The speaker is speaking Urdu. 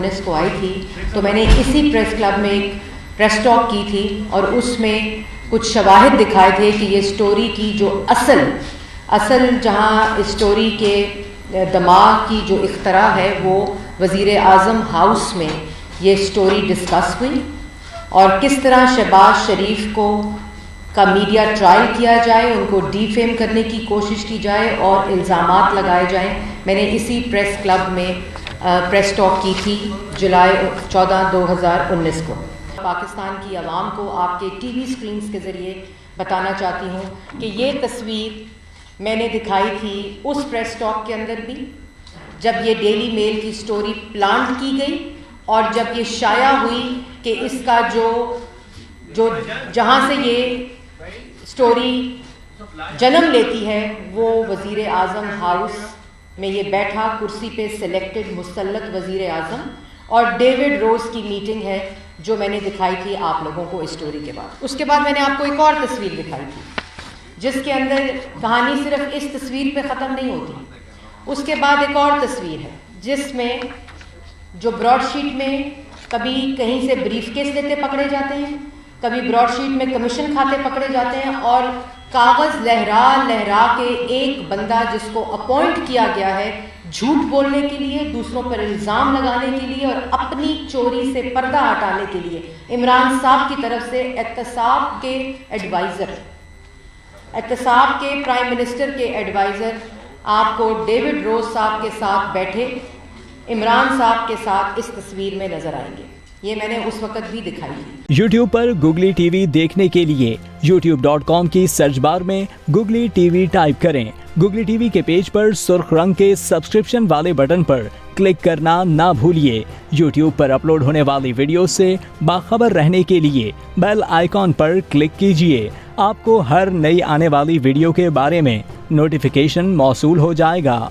2019 کو آئی تھی تو میں نے اسی پریس کلب میں ایک پریس ٹاک کی تھی اور اس میں کچھ شواہد دکھائے تھے کہ یہ اسٹوری کی جو اصل جہاں اسٹوری کے دماغ کی جو اختراع ہے وہ وزیر اعظم ہاؤس میں یہ اسٹوری ڈسکس ہوئی اور کس طرح شہباز شریف کا میڈیا ٹرائل کیا جائے، ان کو ڈی فیم کرنے کی کوشش کی جائے اور الزامات لگائے جائیں۔ میں نے اسی پریس کلب میں پریس ٹاک کی تھی جولائی 14 2019 کو۔ پاکستان کی عوام کو آپ کے ٹی وی سکرینز کے ذریعے بتانا چاہتی ہوں کہ یہ تصویر میں نے دکھائی تھی اس پریس ٹاک کے اندر بھی، جب یہ ڈیلی میل کی سٹوری پلانٹ کی گئی اور جب یہ شائع ہوئی کہ اس کا جو جہاں سے یہ سٹوری جنم لیتی ہے وہ وزیر اعظم ہاؤس میں یہ بیٹھا کرسی پہ سلیکٹڈ مسلط وزیر اعظم اور ڈیوڈ روز کی میٹنگ ہے جو میں نے دکھائی تھی آپ لوگوں کو اسٹوری کے بعد۔ اس کے بعد میں نے آپ کو ایک اور تصویر دکھائی تھی جس کے اندر کہانی صرف اس تصویر پہ ختم نہیں ہوتی، اس کے بعد ایک اور تصویر ہے جس میں جو براڈ شیٹ میں کبھی کہیں سے بریف کیس لیتے پکڑے جاتے ہیں، کبھی براڈ شیٹ میں کمیشن کھاتے پکڑے جاتے ہیں اور کاغذ لہرا لہرا کے ایک بندہ جس کو اپوائنٹ کیا گیا ہے جھوٹ بولنے کے لیے، دوسروں پر الزام لگانے کے لیے اور اپنی چوری سے پردہ ہٹانے کے لیے، عمران صاحب کی طرف سے احتساب کے ایڈوائزر، احتساب کے پرائم منسٹر کے ایڈوائزر آپ کو ڈیوڈ روز صاحب کے ساتھ بیٹھے عمران صاحب کے ساتھ اس تصویر میں نظر آئیں گے۔ یہ میں نے اس وقت بھی دکھائی تھی۔ یوٹیوب پر گوگلی ٹی وی دیکھنے کے لیے youtube.com کی سرچ بار میں گوگلی ٹی وی ٹائپ کریں۔ گوگلی ٹی وی کے پیج پر سرخ رنگ کے سبسکرپشن والے بٹن پر کلک کرنا نہ بھولیے۔ یوٹیوب پر اپلوڈ ہونے والی ویڈیو سے باخبر رہنے کے لیے بیل آئیکن پر کلک کیجیے۔ آپ کو ہر نئی آنے والی ویڈیو کے بارے میں نوٹیفیکیشن موصول ہو جائے گا۔